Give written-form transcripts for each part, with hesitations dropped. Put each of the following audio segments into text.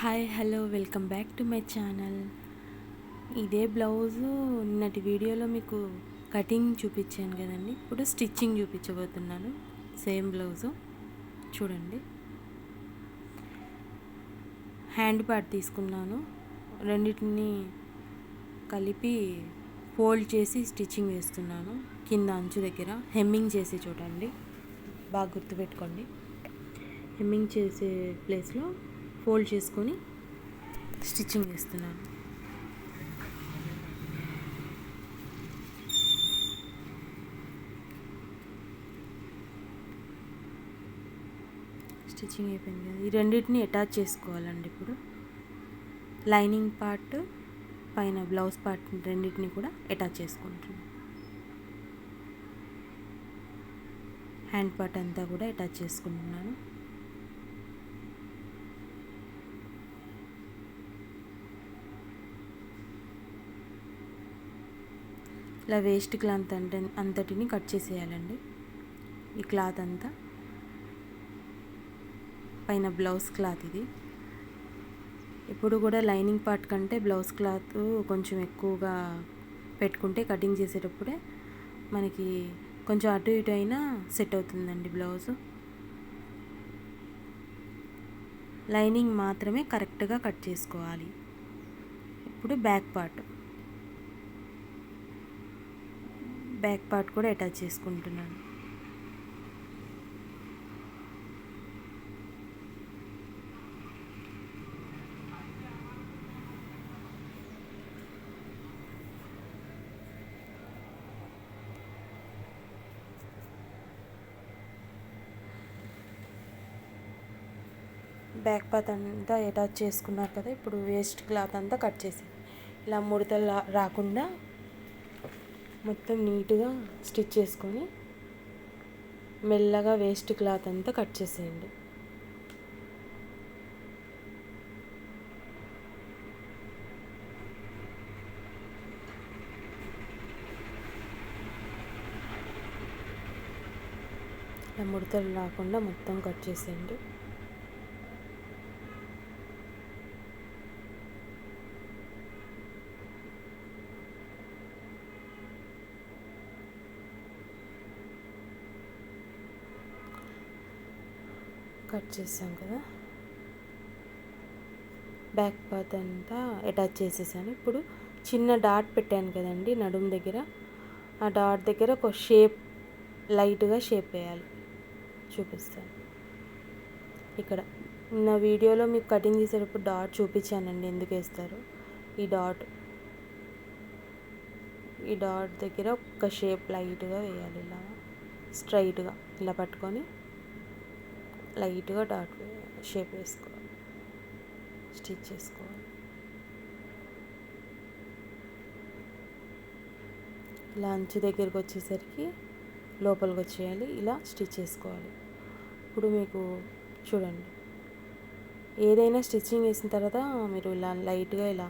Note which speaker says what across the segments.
Speaker 1: Hi hello welcome back to my channel. ఇదే blouse నిన్నటి వీడియోలో మీకు కటింగ్ చూపించాను కదండి. ఇప్పుడు స్టిచ్చింగ్ చూపించబోతున్నాను. సేమ్ బ్లౌజు చూడండి. హ్యాండ్ పార్ట్ తీసుకున్నాను. రెండింటిని కలిపి ఫోల్డ్ చేసి స్టిచ్చింగ్ వేస్తున్నాను. కింద అంచు దగ్గర హెమ్మింగ్ చేసి చూడండి, బాగా గుర్తుపెట్టుకోండి. హెమ్మింగ్ చేసే ప్లేస్లో ఫోల్డ్ చేసుకొని స్టిచ్చింగ్ వేస్తున్నాను. స్టిచ్చింగ్ అయిపోయింది కదా, ఈ రెండింటిని అటాచ్ చేసుకోవాలండి. ఇప్పుడు లైనింగ్ పార్ట్ పైన బ్లౌజ్ పార్ట్ రెండింటిని కూడా అటాచ్ చేసుకుంటున్నాను. హ్యాండ్ పార్ట్ అంతా కూడా అటాచ్ చేసుకుంటున్నాను. ఇలా వేస్ట్ క్లాత్ అంతటిని కట్ చేసేయాలండి. ఈ క్లాత్ అంతా పైన బ్లౌజ్ క్లాత్ ఇది. ఇప్పుడు కూడా లైనింగ్ పార్ట్ కంటే బ్లౌజ్ క్లాత్ కొంచెం ఎక్కువగా పెట్టుకుంటే కటింగ్ చేసేటప్పుడే మనకి కొంచెం అటు ఇటు అయినా సెట్ అవుతుందండి బ్లౌజు. లైనింగ్ మాత్రమే కరెక్ట్గా కట్ చేసుకోవాలి. ఇప్పుడు బ్యాక్ పార్ట్ కూడా అటాచ్ చేసుకుంటున్నాను. బ్యాక్ పార్ట్ అంతా అటాచ్ చేసుకున్నారు కదా. ఇప్పుడు వేస్ట్ క్లాత్ అంతా కట్ చేసి ఇలా ముడతలు రాకుండా మొత్తం నీట్గా స్టిచ్ చేసుకొని మెల్లగా వేస్ట్ క్లాత్ అంతా కట్ చేసేయండి. ఇలా ముడతలు రాకుండా మొత్తం కట్ చేసేయండి. కట్ చేసాం కదా, బ్యాక్ పార్ట్ అంతా అటాచ్ చేసేసాను. ఇప్పుడు చిన్న డాట్ పెట్టాను కదండి నడుము దగ్గర, ఆ డాట్ దగ్గర ఒక లైట్గా షేప్ వేయాలి. చూపిస్తాను. ఇక్కడ నా వీడియోలో మీకు కటింగ్ చేసేటప్పుడు డాట్ చూపించానండి, ఎందుకు వేస్తారు. ఈ డాట్ దగ్గర ఒక షేప్ లైట్గా వేయాలి. ఇలా స్ట్రైట్గా ఇలా పట్టుకొని లైట్గా డాట్ షేప్ వేసుకోవాలి, స్టిచ్ చేసుకోవాలి. ఇలా అంచు దగ్గరికి వచ్చేసరికి లోపలికి వచ్చేయాలి, ఇలా స్టిచ్ చేసుకోవాలి. ఇప్పుడు మీకు చూడండి, ఏదైనా స్టిచ్చింగ్ వేసిన తర్వాత మీరు ఇలా లైట్గా ఇలా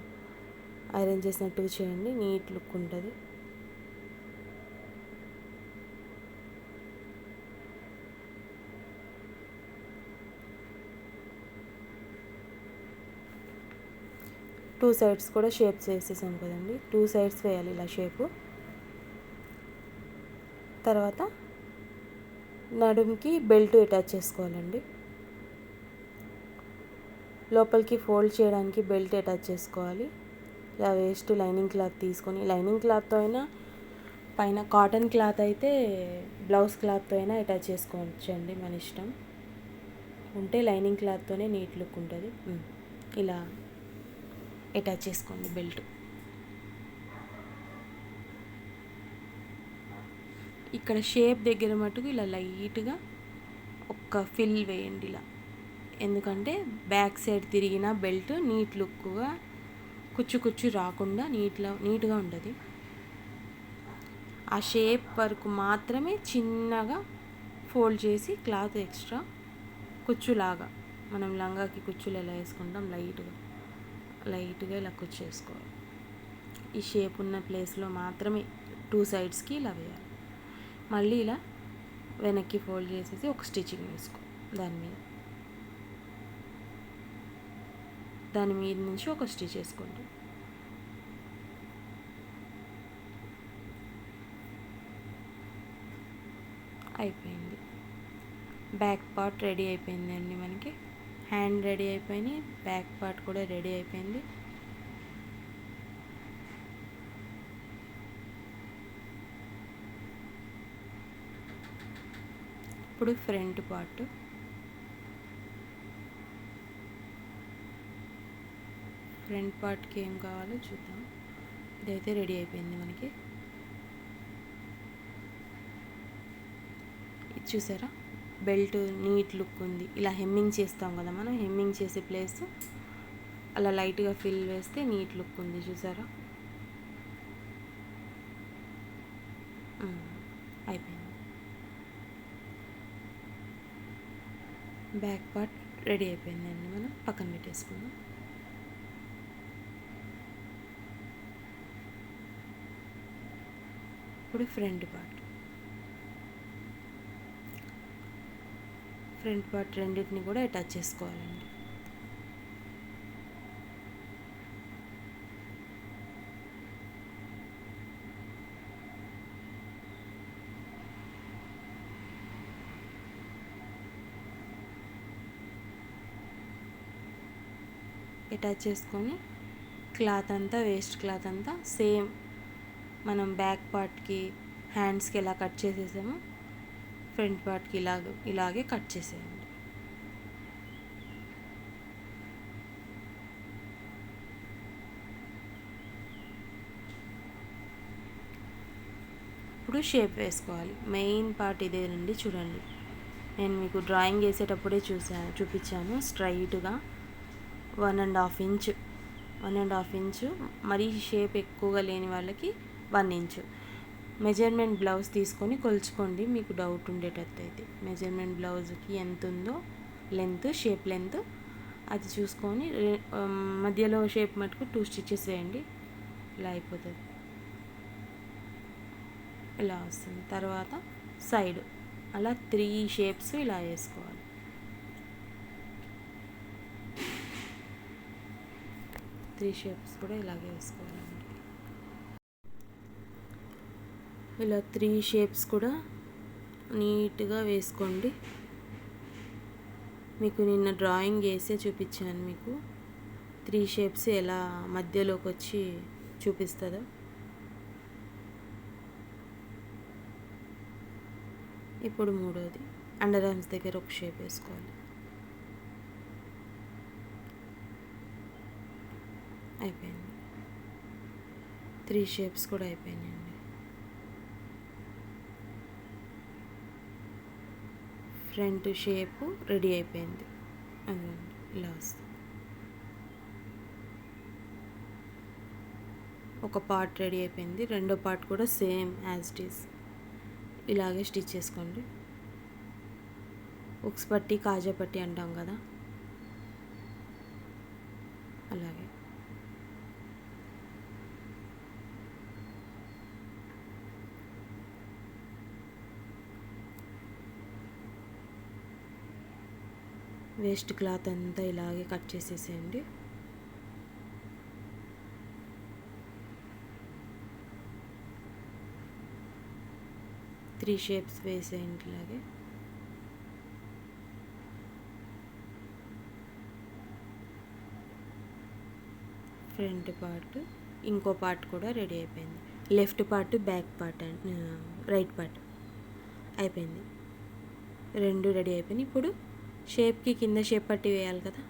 Speaker 1: ఐరన్ చేసినట్టుగా చేయండి, నీట్ లుక్ ఉంటుంది. టూ సైడ్స్ కూడా షేప్స్ వేసేసాం కదండి, 2 సైడ్స్ వేయాలి ఇలా షేపు. తర్వాత నడుముకి బెల్ట్ అటాచ్ చేసుకోవాలండి. లోపలికి ఫోల్డ్ చేయడానికి బెల్ట్ అటాచ్ చేసుకోవాలి. ఇలా వేస్ట్ లైనింగ్ క్లాత్ తీసుకొని, లైనింగ్ క్లాత్తో అయినా పైన కాటన్ క్లాత్ అయితే బ్లౌజ్ క్లాత్తో అయినా అటాచ్ చేసుకోవచ్చండి, మన ఇష్టం. ఉంటే లైనింగ్ క్లాత్తోనే నీట్ లుక్ ఉంటుంది. ఇలా అటాచ్ చేసుకోండి బెల్ట్. ఇక్కడ షేప్ దగ్గర మటుకు ఇలా లైట్గా ఒక ఫిల్ వేయండి ఇలా, ఎందుకంటే బ్యాక్ సైడ్ తిరిగిన బెల్ట్ నీట్ లుక్గా కుచ్చు రాకుండా నీట్గా ఉంటుంది. ఆ షేప్ వరకు మాత్రమే చిన్నగా ఫోల్డ్ చేసి క్లాత్ ఎక్స్ట్రా కుచ్చులాగా, మనం లంగాకి కుచ్చులు ఎలా వేసుకుంటాం లైట్గా ఇలా కుచ్చు వేసుకోవాలి. ఈ షేప్ ఉన్న ప్లేస్లో మాత్రమే 2 సైడ్స్కి ఇలా వేయాలి. మళ్ళీ ఇలా వెనక్కి ఫోల్డ్ చేసేసి ఒక స్టిచ్చింగ్ వేసుకో దాని మీద. దాని మీద నుంచి ఒక స్టిచ్ వేసుకోండి. అయిపోయింది. బ్యాక్ పార్ట్ రెడీ అయిపోయిందండి. మనకి హ్యాండ్ రెడీ అయిపోయింది, బ్యాక్ పార్ట్ కూడా రెడీ అయిపోయింది. ఇప్పుడు ఫ్రంట్ పార్ట్కి ఏం కావాలో చూద్దాం. ఇదైతే రెడీ అయిపోయింది మనకి. ఇది చూసారా, బెల్ట్ నీట్ లుక్ ఉంది. ఇలా హెమ్మింగ్ చేస్తాం కదా మనం, హెమ్మింగ్ చేసే ప్లేస్ అలా లైట్గా ఫిల్ వేస్తే నీట్ లుక్ ఉంది. చూసారా, అయిపోయింది. బ్యాక్ పార్ట్ రెడీ అయిపోయిందండి. మనం పక్కన పెట్టేసుకుందాం. ఇప్పుడు ఫ్రంట్ పార్ట్ రెండింటిని కూడా అటాచ్ చేసుకోవాలండి. అటాచ్ చేసుకొని క్లాత్ అంతా, వేస్ట్ క్లాత్ అంతా సేమ్ మనం బ్యాక్ పార్ట్కి హ్యాండ్స్కి ఎలా కట్ చేసేసామో ఫ్రంట్ పార్ట్కి ఇలాగే కట్ చేసేయండి. ఇప్పుడు షేప్ వేసుకోవాలి. మెయిన్ పార్ట్ ఇదేనండి. చూడండి, నేను మీకు డ్రాయింగ్ వేసేటప్పుడే చూపించాను. స్ట్రైట్గా 1.5 ఇంచు, మరీ షేప్ ఎక్కువగా లేని వాళ్ళకి 1 ఇంచు మెజర్మెంట్ బ్లౌజ్ తీసుకొని కొలుచుకోండి. మీకు డౌట్ ఉండేటట్టయితే మెజర్మెంట్ బ్లౌజ్కి ఎంత ఉందో షేప్ లెంత్ అది చూసుకొని మధ్యలో షేప్ మటుకు 2 స్టిచెస్ వేయండి. ఇలా అయిపోతుంది, ఇలా వస్తుంది. తర్వాత సైడ్ అలా 3 షేప్స్ ఇలా వేసుకోవాలి. షేప్స్ కూడా ఇలాగే వేసుకోవాలండి. ఇలా 3 షేప్స్ కూడా నీట్గా వేసుకోండి. మీకు నిన్న డ్రాయింగ్ వేసే చూపించాను. మీకు 3 షేప్స్ ఎలా మధ్యలోకి వచ్చి చూపిస్తుందో. ఇప్పుడు మూడోది అండర్ ఆర్మ్స్ దగ్గర ఒక షేప్ వేసుకోవాలి. అయిపోయింది. 3 షేప్స్ కూడా అయిపోయినాయండి. ఫ్రంట్ షేపు రెడీ అయిపోయింది. అదండి, ఇలా వస్తుంది. ఒక పార్ట్ రెడీ అయిపోయింది. రెండో పార్ట్ కూడా సేమ్ యాజ్ ఇట్ ఈస్ ఇలాగే స్టిచ్ చేసుకోండి. ఉక్స్ పట్టి, కాజా పట్టి అంటాం కదా, అలాగే. వేస్ట్ క్లాత్ అంతా ఇలాగే కట్ చేసేసేయండి. త్రీ షేప్స్ వేసేయండి ఇలాగే. ఫ్రంట్ పార్ట్, ఇంకో పార్ట్ కూడా రెడీ అయిపోయింది. Left part, back part and right part అయిపోయింది. రెండు రెడీ అయిపోయినాయి. ఇప్పుడు షేప్కి కింద షేప్ పట్టి వేయాలి కదా,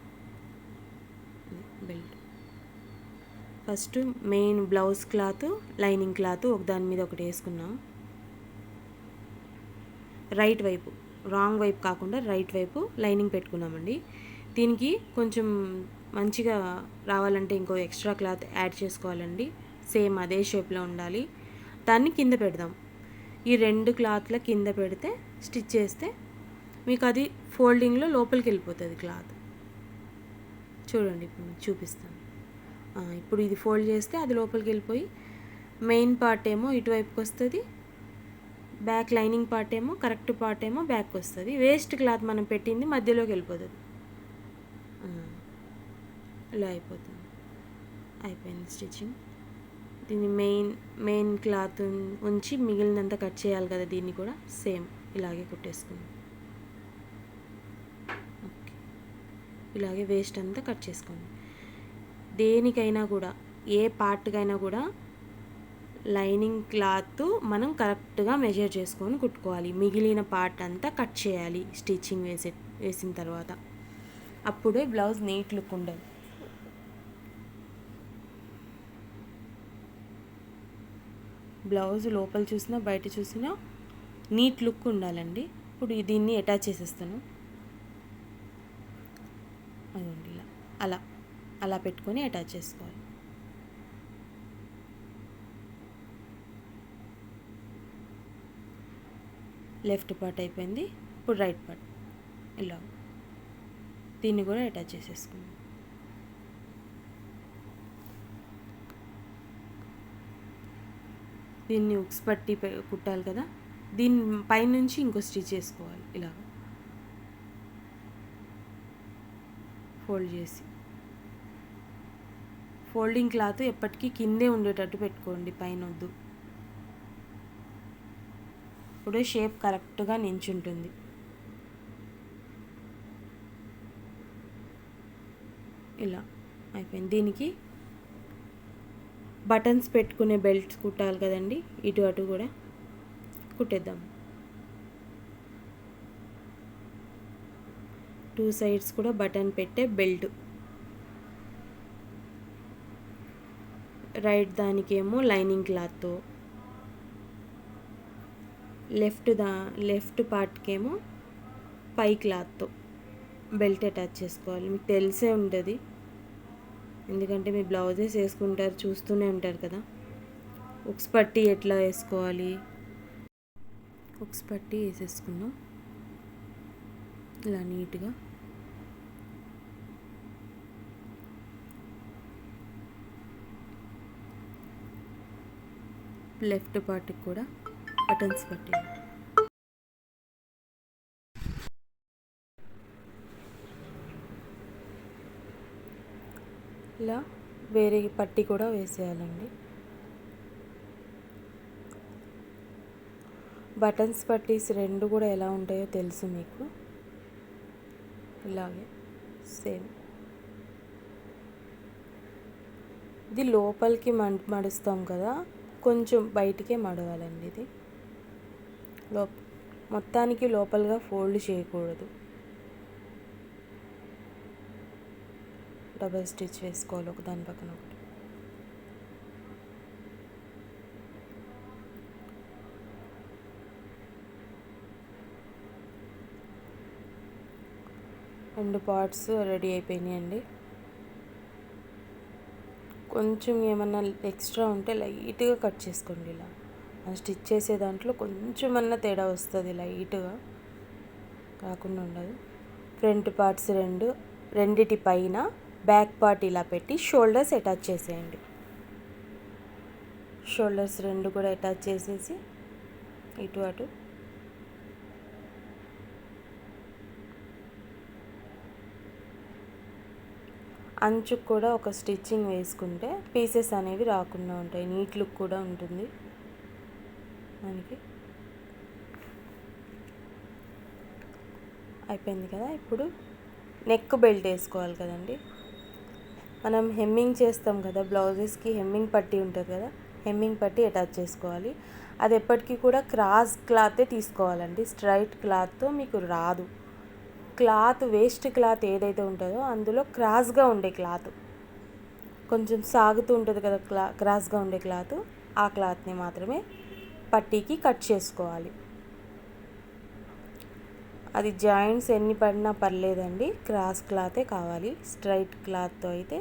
Speaker 1: belt. First main blouse cloth, lining cloth ఒక దాని మీద ఒకటి వేసుకున్నాం. రైట్ వైపు, రాంగ్ వైపు కాకుండా రైట్ వైపు లైనింగ్ పెట్టుకున్నామండి. దీనికి కొంచెం మంచిగా రావాలంటే ఇంకో ఎక్స్ట్రా క్లాత్ యాడ్ చేసుకోవాలండి. సేమ్ అదే షేప్లో ఉండాలి. దాన్ని కింద పెడదాం. ఈ రెండు క్లాత్ల కింద పెడితే స్టిచ్ చేస్తే మీకు అది ఫోల్డింగ్లో లోపలికి వెళ్ళిపోతుంది క్లాత్. చూడండి, ఇప్పుడు మీకు చూపిస్తాను. ఇప్పుడు ఇది ఫోల్డ్ చేస్తే అది లోపలికి వెళ్ళిపోయి మెయిన్ పార్ట్ ఏమో ఇటువైపుకి వస్తుంది, బ్యాక్ లైనింగ్ పార్ట్ ఏమో కరెక్ట్ పార్ట్ ఏమో బ్యాక్ వస్తుంది. వేస్ట్ క్లాత్ మనం పెట్టింది మధ్యలోకి వెళ్ళిపోతుంది. ఇలా అయిపోతుంది. అయిపోయింది స్టిచ్చింగ్. దీన్ని మెయిన్ క్లాత్ ఉంచి మిగిలినంత కట్ చేయాలి కదా, దీన్ని కూడా సేమ్ ఇలాగే కుట్టేసుకుందాం. ఓకే, ఇలాగే వేస్ట్ అంతా కట్ చేసుకోండి. దేనికైనా కూడా, ఏ పార్ట్కైనా కూడా లైనింగ్ క్లాత్ మనం కరెక్ట్గా మెజర్ చేసుకొని కుట్టుకోవాలి. మిగిలిన పార్ట్ అంతా కట్ చేయాలి స్టిచ్చింగ్ వేసిన తర్వాత. అప్పుడే బ్లౌజ్ నీట్ లుక్ ఉండదు. బ్లౌజ్ లోపల చూసినా బయట చూసినా నీట్ లుక్ ఉండాలండి. ఇప్పుడు దీన్ని అటాచ్ చేసేస్తాను. అదండి ఇలా అలా అలా పెట్టుకొని అటాచ్ చేసుకోవాలి. లెఫ్ట్ పార్ట్ అయిపోయింది. ఇప్పుడు రైట్ పార్ట్ ఇలా దీన్ని కూడా అటాచ్ చేసేసుకున్నాం. దీన్ని ఉక్స్ పట్టి కుట్టాలి కదా, దీని పైనుంచి ఇంకో స్టిచ్ చేసుకోవాలి. ఇలా ఫోల్డ్ చేసి, ఫోల్డింగ్ క్లాత్ ఎప్పటికీ కిందే ఉండేటట్టు పెట్టుకోండి, పైన వద్దు. ఇప్పుడు షేప్ కరెక్ట్గా నించుంటుంది. ఇలా అయిపోయింది. దీనికి బటన్స్ పెట్టుకునే బెల్ట్స్ కుట్టాలి కదండి, ఇటు అటు కూడా కుట్టేద్దాం. 2 సైడ్స్ కూడా బటన్ పెట్టే బెల్ట్. రైట్ దానికేమో లైనింగ్ క్లాత్తో, లెఫ్ట్ పార్ట్కేమో పై క్లాత్తో బెల్ట్ అటాచ్ చేసుకోవాలి. మీకు తెలిసే ఉంటుంది, ఎందుకంటే మీ బ్లౌజెస్ వేసుకుంటారు, చూస్తూనే ఉంటారు కదా. ఉక్స్ పట్టి ఎట్లా వేసుకోవాలి, ఉక్స్ పట్టి వేసేసుకున్నాం ఇలా నీట్గా. లెఫ్ట్ పార్ట్కి కూడా బటన్స్ పట్టి, ఇలా వేరే పట్టి కూడా వేసేయాలండి. బటన్స్ పట్టీస్ రెండు కూడా ఎలా ఉంటాయో తెలుసు మీకు. ఇలాగే సేమ్. ఇది లోపలికి మడుస్తాం కదా, కొంచెం బయటికే మడవాలండి. ఇది మొత్తానికి లోపలగా ఫోల్డ్ చేయకూడదు. డబల్ స్టిచ్ వేసుకోవాలి ఒకదాని పక్కన ఒకటి. రెండు పార్ట్స్ రెడీ అయిపోయినాయండి. కొంచెం ఏమన్నా ఎక్స్ట్రా ఉంటే లైట్గా కట్ చేసుకోండి. ఇలా స్టిచ్ చేసే దాంట్లో కొంచెం అన్నా తేడా వస్తుంది, లైట్గా కాకుండా ఉండదు. ఫ్రంట్ పార్ట్స్ రెండిటి పైన బ్యాక్ పార్ట్ ఇలా పెట్టి షోల్డర్స్ అటాచ్ చేసేయండి. షోల్డర్స్ రెండు కూడా అటాచ్ చేసేసి ఇటు అటు అంచుకు కూడా ఒక స్టిచ్చింగ్ వేసుకుంటే పీసెస్ అనేవి రాకుండా ఉంటాయి, నీట్ లుక్ కూడా ఉంటుంది మనకి. అయిపోయింది కదా. ఇప్పుడు నెక్ బెల్ట్ వేసుకోవాలి కదండి. మనం హెమ్మింగ్ చేస్తాం కదా బ్లౌజెస్కి, హెమ్మింగ్ పట్టి ఉంటుంది కదా, హెమ్మింగ్ పట్టి అటాచ్ చేసుకోవాలి. అది ఎప్పటికీ కూడా క్రాస్ క్లాతే తీసుకోవాలండి, స్ట్రైట్ క్లాత్తో మీకు రాదు. క్లాత్ వేస్ట్ క్లాత్ ఏదైతే ఉంటుందో అందులో క్రాస్గా ఉండే క్లాత్, కొంచెం సాగుతూ ఉంటుంది కదా క్రాస్గా ఉండే క్లాత్, ఆ క్లాత్ని మాత్రమే పట్టీకి కట్ చేసుకోవాలి. అది జాయింట్స్ ఎన్ని పడినా పర్లేదండి, క్రాస్ క్లాతే కావాలి. స్ట్రైట్ క్లాత్తో అయితే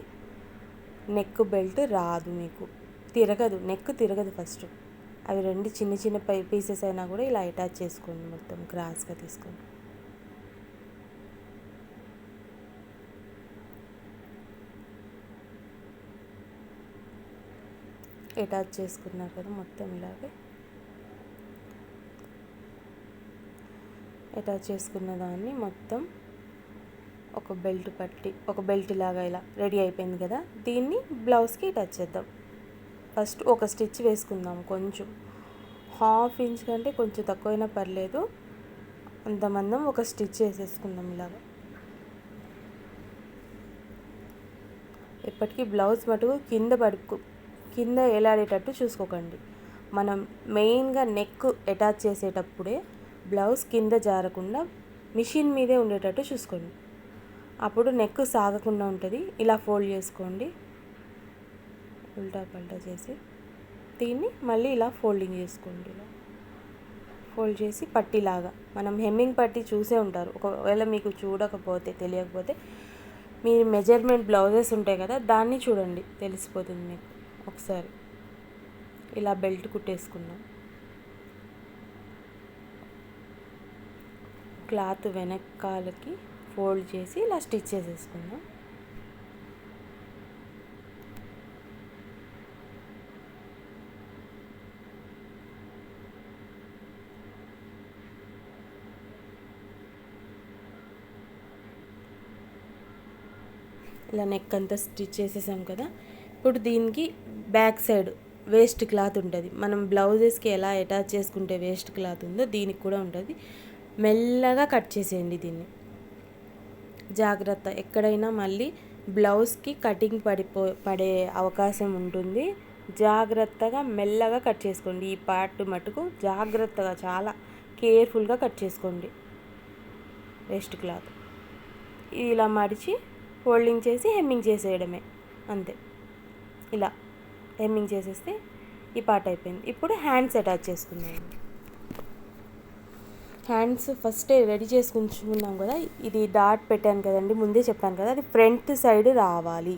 Speaker 1: నెక్ బెల్ట్ రాదు, మీకు తిరగదు, నెక్ తిరగదు ఫస్ట్. అవి రెండు చిన్న చిన్న పీసెస్ అయినా కూడా ఇలా అటాచ్ చేసుకోండి, మొత్తం క్రాస్గా తీసుకోండి. అటాచ్ చేసుకున్నారు కదా మొత్తం, ఇలాగే అటాచ్ చేసుకున్న దాన్ని మొత్తం ఒక బెల్ట్ పట్టి ఒక బెల్ట్ లాగా ఇలా రెడీ అయిపోయింది కదా. దీన్ని బ్లౌజ్కి అటాచ్ చేద్దాం. ఫస్ట్ ఒక స్టిచ్ వేసుకుందాం. కొంచెం 1/2 ఇంచ్ కంటే కొంచెం తక్కువైనా పర్లేదు, అంత మందం ఒక స్టిచ్ వేసేసుకుందాం ఇలాగా. ఎప్పటికీ బ్లౌజ్ మటుకు కింద ఎలాడేటట్టు చూసుకోకండి. మనం మెయిన్గా నెక్ అటాచ్ చేసేటప్పుడే బ్లౌజ్ కింద జారకుండా మిషన్ మీదే ఉండేటట్టు చూసుకోండి. అప్పుడు నెక్ సాగకుండా ఉంటుంది. ఇలా ఫోల్డ్ చేసుకోండి, ఉల్టా పల్టా చేసి దీన్ని మళ్ళీ ఇలా ఫోల్డింగ్ చేసుకోండి. ఇలా ఫోల్డ్ చేసి పట్టీలాగా, మనం హెమ్మింగ్ పట్టీ చూసే ఉంటారు. ఒకవేళ మీకు తెలియకపోతే మీరు మెజర్మెంట్ బ్లౌజెస్ ఉంటాయి కదా, దాన్ని చూడండి, తెలిసిపోతుంది మీకు. ఒకసారి ఇలా బెల్ట్ కుట్టేసుకున్నాం. క్లాత్ వెనకాలకి ఫోల్డ్ చేసి ఇలా స్టిచ్ చేసేసుకుందాం. ఇలా నెక్ అంతా స్టిచ్ చేసేసాం కదా. ఇప్పుడు దీనికి బ్యాక్ సైడ్ వేస్ట్ క్లాత్ ఉంటుంది. మనం బ్లౌజెస్కి ఎలా అటాచ్ చేసుకుంటే వేస్ట్ క్లాత్ ఉందో దీనికి కూడా ఉంటుంది. మెల్లగా కట్ చేసేయండి దీన్ని. జాగ్రత్త, ఎక్కడైనా మళ్ళీ బ్లౌజ్కి కటింగ్ పడే అవకాశం ఉంటుంది. జాగ్రత్తగా మెల్లగా కట్ చేసుకోండి. ఈ పార్ట్ మటుకు జాగ్రత్తగా చాలా కేర్ఫుల్గా కట్ చేసుకోండి. వేస్ట్ క్లాత్ ఇలా మడిచి ఫోల్డింగ్ చేసి హెమ్మింగ్ చేసేయడమే, అంతే. ఇలా హెమ్మింగ్ చేసేస్తే ఈ పార్ట్ అయిపోయింది. ఇప్పుడు హ్యాండ్స్ అటాచ్ చేసుకుందాం. హ్యాండ్స్ ఫస్టే రెడీ చేసుకుంటున్నాం కదా. ఇది డాట్ పెట్టాను కదండి, ముందే చెప్పాను కదా, అది ఫ్రంట్ సైడ్ రావాలి.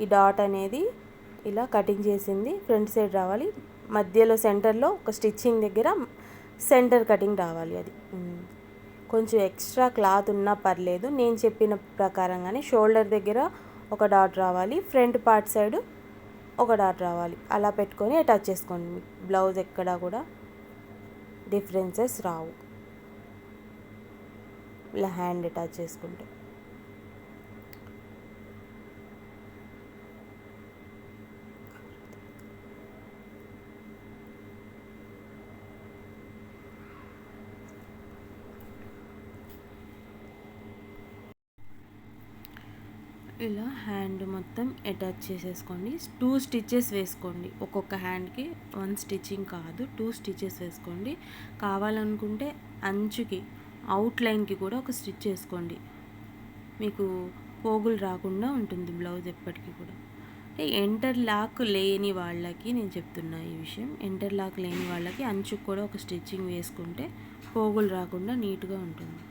Speaker 1: ఈ డాట్ అనేది ఇలా కటింగ్ చేసింది ఫ్రంట్ సైడ్ రావాలి. మధ్యలో సెంటర్లో ఒక స్టిచ్చింగ్ దగ్గర సెంటర్ కటింగ్ రావాలి. అది కొంచెం ఎక్స్ట్రా క్లాత్ ఉన్నా పర్లేదు, నేను చెప్పిన ప్రకారంగానే షోల్డర్ దగ్గర ఒక డాట్ రావాలి, ఫ్రంట్ పార్ట్ సైడ్ ఒక డాట్ రావాలి. అలా పెట్టుకొని అటాచ్ చేసుకోండి. బ్లౌజ్ ఎక్కడా కూడా డిఫరెన్సెస్ రావు ఇలా హ్యాండ్ అటాచ్ చేసుకుంటే. ఇలా హ్యాండ్ మొత్తం అటాచ్ చేసేసుకోండి. 2 స్టిచెస్ వేసుకోండి. ఒక్కొక్క హ్యాండ్కి 1 స్టిచ్చింగ్ కాదు, 2 స్టిచెస్ వేసుకోండి. కావాలనుకుంటే అంచుకి అవుట్లైన్కి కూడా ఒక స్టిచ్ వేసుకోండి. మీకు పోగులు రాకుండా ఉంటుంది బ్లౌజ్ ఎప్పటికీ కూడా. ఎంటర్ లాక్ లేని వాళ్ళకి నేను చెప్తున్నా ఈ విషయం. ఎంటర్ లాక్ లేని వాళ్ళకి అంచుకు కూడా ఒక స్టిచ్చింగ్ వేసుకుంటే పోగులు రాకుండా నీట్గా ఉంటుంది.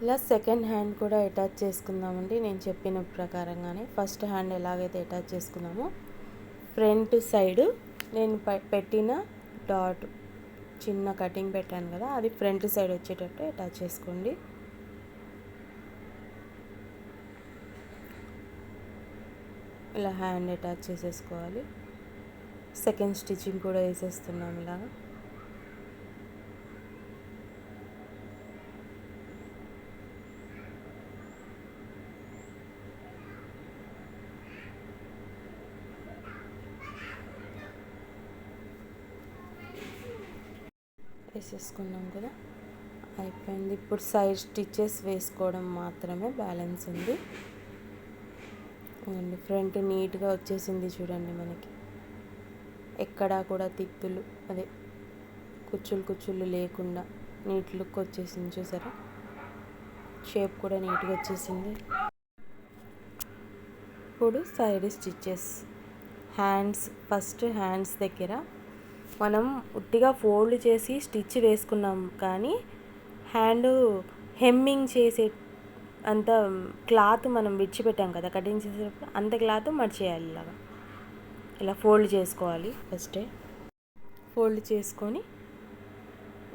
Speaker 1: ఇలా సెకండ్ హ్యాండ్ కూడా అటాచ్ చేసుకుందామండి. నేను చెప్పిన ప్రకారంగానే ఫస్ట్ హ్యాండ్ ఎలాగైతే అటాచ్ చేసుకున్నామో ఫ్రంట్ సైడ్ నేను పెట్టిన డాట్ చిన్న కటింగ్ పెట్టాను కదా, అది ఫ్రంట్ సైడ్ వచ్చేటట్టు అటాచ్ చేసుకోండి. ఇలా హ్యాండ్ అటాచ్ చేసేసుకోవాలి. సెకండ్ స్టిచ్చింగ్ కూడా వేసేస్తున్నాం ఇలాగా. వేసేసుకున్నాం కదా, అయిపోయింది. ఇప్పుడు సైడ్ స్టిచెస్ వేసుకోవడం మాత్రమే బ్యాలెన్స్ ఉంది. ఫ్రంట్ నీట్గా వచ్చేసింది చూడండి. మనకి ఎక్కడా కూడా తిత్తులు అదే కుచ్చులు లేకుండా నీట్ లుక్ వచ్చేసింది. చూసారా, షేప్ కూడా నీట్గా వచ్చేసింది. ఇప్పుడు సైడ్ స్టిచెస్. ఫస్ట్ హ్యాండ్స్ దగ్గర మనం ఉట్టిగా ఫోల్డ్ చేసి స్టిచ్ వేసుకున్నాం, కానీ హ్యాండ్ హెమ్మింగ్ చేసే అంత క్లాత్ మనం విడిచిపెట్టాం కదా కటింగ్ చేసేటప్పుడు, అంత క్లాత్ మడిచేయాలి. ఇలాగా ఇలా ఫోల్డ్ చేసుకోవాలి. ఫస్టే ఫోల్డ్ చేసుకొని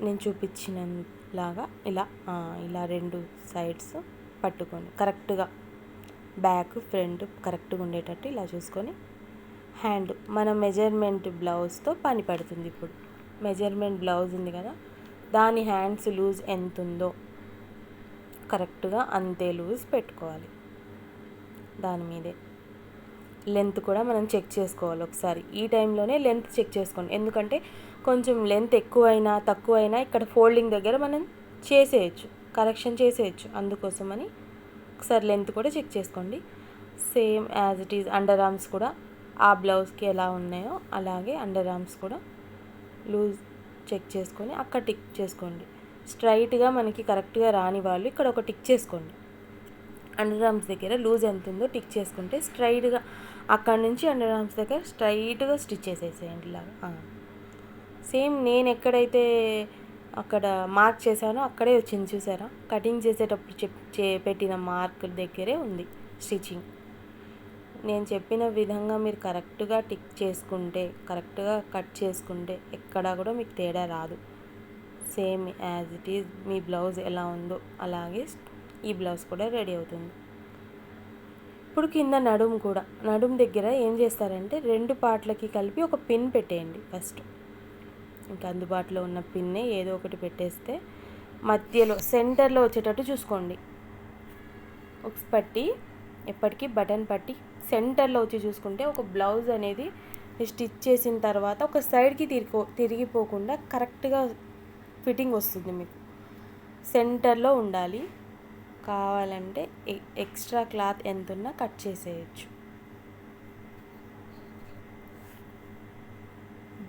Speaker 1: నేను చూపించినలాగా ఇలా 2 సైడ్స్ పట్టుకొని కరెక్ట్గా బ్యాక్ ఫ్రంట్ కరెక్ట్గా ఉండేటట్టు ఇలా చూసుకొని హ్యాండ్ మన మెజర్మెంట్ బ్లౌజ్తో పని పడుతుంది. ఇప్పుడు మెజర్మెంట్ బ్లౌజ్ ఉంది కదా, దాని హ్యాండ్స్ లూజ్ ఎంత ఉందో కరెక్ట్గా అంతే లూజ్ పెట్టుకోవాలి. దాని మీదే లెంత్ కూడా మనం చెక్ చేసుకోవాలి ఒకసారి. ఈ టైంలోనే లెంత్ చెక్ చేసుకోండి, ఎందుకంటే కొంచెం లెంత్ ఎక్కువైనా తక్కువైనా ఇక్కడ ఫోల్డింగ్ దగ్గర మనం చేసేయచ్చు, కరెక్షన్ చేసేయచ్చు. అందుకోసమని ఒకసారి లెంత్ కూడా చెక్ చేసుకోండి. Same as it is under arms కూడా ఆ బ్లౌజ్కి ఎలా ఉన్నాయో అలాగే అండర్ ఆర్మ్స్ కూడా లూజ్ చెక్ చేసుకొని అక్కడ టిక్ చేసుకోండి. స్ట్రైట్గా మనకి కరెక్ట్గా రాని వాళ్ళు ఇక్కడ ఒక టిక్ చేసుకోండి. అండర్ ఆర్మ్స్ దగ్గర లూజ్ ఎంత ఉందో టిక్ చేసుకుంటే స్ట్రైట్గా అక్కడ నుంచి అండర్ ఆర్మ్స్ దగ్గర స్ట్రైట్గా స్టిచ్ చేసేసేయండి ఇలాగా. సేమ్ నేను ఎక్కడైతే అక్కడ మార్క్ చేశానో అక్కడే వచ్చింది, చూసారా? కటింగ్ చేసేటప్పుడు పెట్టిన మార్క్ దగ్గరే ఉంది స్టిచ్చింగ్. నేను చెప్పిన విధంగా మీరు కరెక్ట్గా టిక్ చేసుకుంటే, కరెక్ట్గా కట్ చేసుకుంటే ఎక్కడా కూడా మీకు తేడా రాదు. Same as it is me blouse ఎలా ఉందో అలాగే ఈ బ్లౌజ్ కూడా రెడీ అవుతుంది. ఇప్పుడు కింద నడుము దగ్గర ఏం చేస్తారంటే 2 పార్ట్లకి కలిపి ఒక పిన్ పెట్టేయండి ఫస్ట్. ఇంకా అందుబాటులో ఉన్న పిన్నే ఏదో ఒకటి పెట్టేస్తే మధ్యలో సెంటర్లో వచ్చేటట్టు చూసుకోండి. ఒక పట్టి ఎప్పటికీ బటన్ పట్టి సెంటర్లో వచ్చి చూసుకుంటే ఒక బ్లౌజ్ అనేది స్టిచ్ చేసిన తర్వాత ఒక సైడ్కి తిరిగిపోకుండా కరెక్ట్గా ఫిట్టింగ్ వస్తుంది. మీకు సెంటర్లో ఉండాలి. కావాలంటే ఎక్స్ట్రా క్లాత్ ఎంత ఉన్నా కట్ చేసేయచ్చు.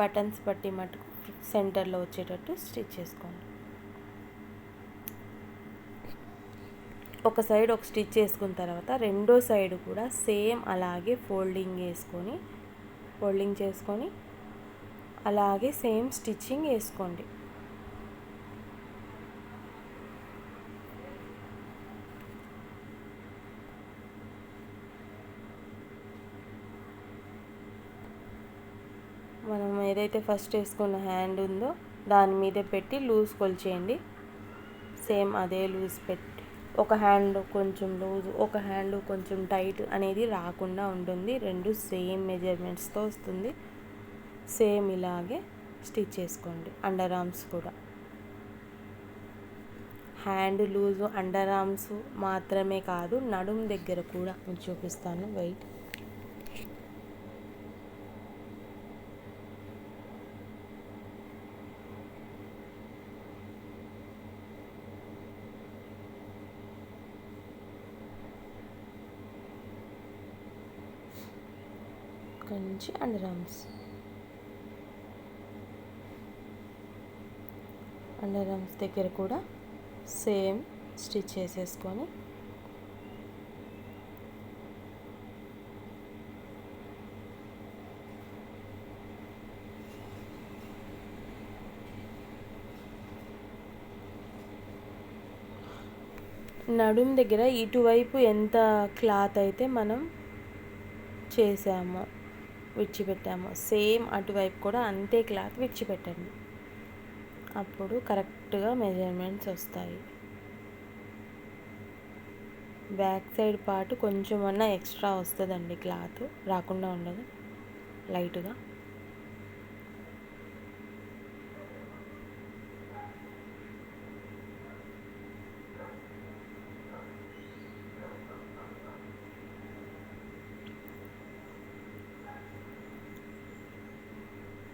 Speaker 1: బటన్స్ పట్టి మటుకు సెంటర్లో వచ్చేటట్టు స్టిచ్ చేసుకోండి. ఒక సైడ్ ఒక స్టిచ్ చేసుకున్న తర్వాత రెండో సైడ్ కూడా సేమ్ అలాగే ఫోల్డింగ్ చేసుకొని అలాగే సేమ్ స్టిచ్చింగ్ వేసుకోండి. మనం ఏదైతే ఫస్ట్ వేసుకున్న హ్యాండ్ ఉందో దాని మీదే పెట్టి లూజ్ కొలిచేయండి. సేమ్ అదే లూజ్ పెట్టి ఒక హ్యాండ్ కొంచెం లూజ్, ఒక హ్యాండ్ కొంచెం టైట్ అనేది రాకుండా ఉంటుంది. 2 సేమ్ మెజర్మెంట్స్తో వస్తుంది. సేమ్ ఇలాగే స్టిచ్ చేసుకోండి. అండర్ ఆర్మ్స్ కూడా హ్యాండ్ లూజు అండర్ ఆర్మ్స్ మాత్రమే కాదు, నడుము దగ్గర కూడా నేను చూపిస్తాను. వెయిట్ నుంచి అండర్ ఆర్మ్స్ దగ్గర కూడా సేమ్ స్టిచ్ చేసేసుకొని నడుము దగ్గర ఇటువైపు ఎంత క్లాత్ అయితే మనం చేసామో విడిచిపెట్టామో సేమ్ అటువైపు కూడా అంతే క్లాత్ విడిచిపెట్టండి. అప్పుడు కరెక్ట్గా మెజర్మెంట్స్ వస్తాయి. బ్యాక్ సైడ్ పార్ట్ కొంచెం అన్నా ఎక్స్ట్రా వస్తుందండి, క్లాత్ రాకుండా ఉండదు లైట్గా.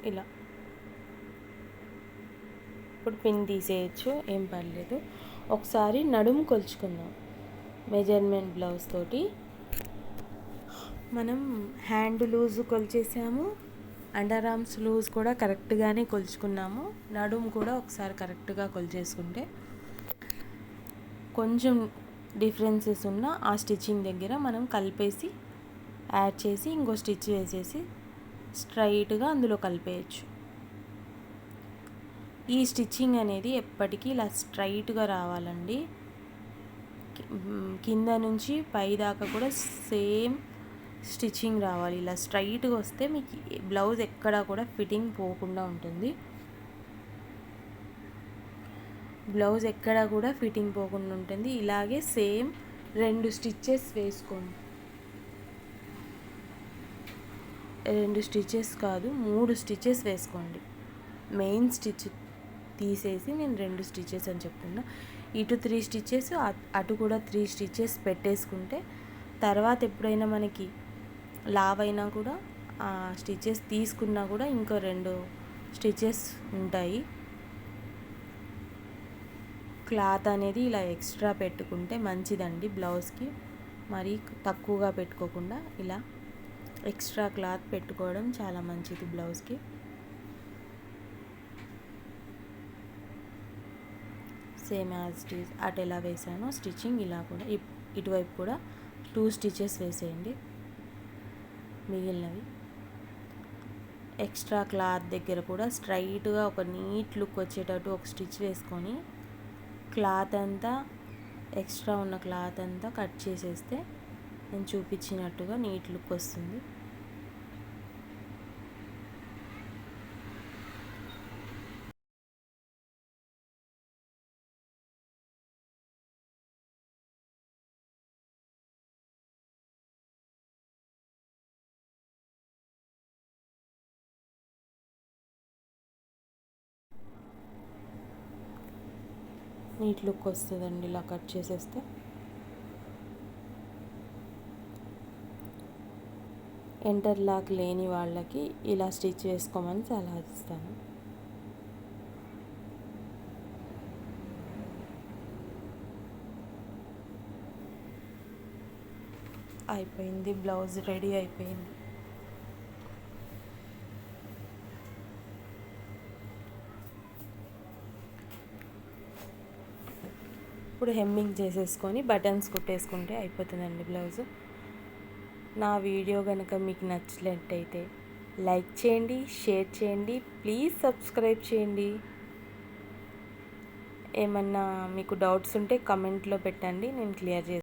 Speaker 1: ఇలా ఇప్పుడు పిన్ తీసేయచ్చు, ఏం పర్లేదు. ఒకసారి నడుము కొలుచుకుందాం. మెజర్మెంట్ బ్లౌజ్ తోటి మనం హ్యాండ్ లూజ్ కొలిచేసాము, అండర్ ఆర్మ్స్ లూజ్ కూడా కరెక్ట్గానే కొలుచుకున్నాము. నడుము కూడా ఒకసారి కరెక్ట్గా కొలిచేసుకుంటే కొంచెం డిఫరెన్సెస్ ఉన్న ఆ స్టిచ్చింగ్ దగ్గర మనం కలిపేసి యాడ్ చేసి ఇంకో స్టిచ్ వేసేసి స్ట్రైట్గా అందులో కలిపేయచ్చు. ఈ స్టిచ్చింగ్ అనేది ఎప్పటికీ ఇలా స్ట్రైట్గా రావాలండి. కింద నుంచి పై దాకా కూడా సేమ్ స్టిచ్చింగ్ రావాలి. ఇలా స్ట్రైట్గా వస్తే మీకు బ్లౌజ్ ఎక్కడా కూడా ఫిట్టింగ్ పోకుండా ఉంటుంది. బ్లౌజ్ ఎక్కడా కూడా ఫిట్టింగ్ పోకుండా ఉంటుంది. ఇలాగే సేమ్ 2 స్టిచ్చెస్ వేసుకోండి. 2 స్టిచ్చెస్ కాదు, 3 స్టిచ్చెస్ వేసుకోండి. మెయిన్ స్టిచ్ తీసేసి నేను 2 స్టిచ్చెస్ అని చెప్తున్నా. ఇటు 3 స్టిచ్చెస్ అటు కూడా 3 స్టిచ్చెస్ పెట్టేసుకుంటే తర్వాత ఎప్పుడైనా మనకి లావ్ అయినా కూడా ఆ స్టిచ్చెస్ తీసుకున్నా కూడా ఇంకో 2 స్టిచ్చెస్ ఉంటాయి. క్లాత్ అనేది ఇలా ఎక్స్ట్రా పెట్టుకుంటే మంచిదండి బ్లౌజ్కి. మరీ తక్కువగా పెట్టుకోకుండా ఇలా ఎక్స్ట్రా క్లాత్ పెట్టుకోవడం చాలా మంచిది బ్లౌజ్కి. సేమ్ యాజ్ ఇట్ ఈజ్ అటు ఎలా వేసానో స్టిచ్చింగ్ ఇలా కూడా ఇటువైపు కూడా 2 స్టిచెస్ వేసేయండి. మిగిలినవి ఎక్స్ట్రా క్లాత్ దగ్గర కూడా స్ట్రైట్గా ఒక నీట్ లుక్ వచ్చేటట్టు ఒక స్టిచ్ వేసుకొని క్లాత్ అంతా ఎక్స్ట్రా ఉన్న క్లాత్ అంతా కట్ చేసేస్తే నేను చూపించినట్టుగా నీట్ లుక్ వస్తుంది. నీట్ లుక్ వస్తుందండి ఇలా కట్ చేసేస్తే. ఇంటర్లాక్ లేని వాళ్ళకి ఇలా స్టిచ్ వేసుకోమని సలహా ఇస్తాను. అయిపోయింది, బ్లౌజ్ రెడీ అయిపోయింది. ఇప్పుడు హెమ్మింగ్ చేసేసుకొని బటన్స్ కుట్టేసుకుంటే అయిపోతుందండి బ్లౌజ్. నా వీడియో కనుక మీకు నచ్చినట్టయితే లైక్ చేయండి, షేర్ చేయండి, ప్లీజ్ సబ్స్క్రైబ్ చేయండి. ఏమన్నా మీకు డౌట్స్ ఉంటే కమెంట్లో పెట్టండి, నేను క్లియర్ చేస్తాను.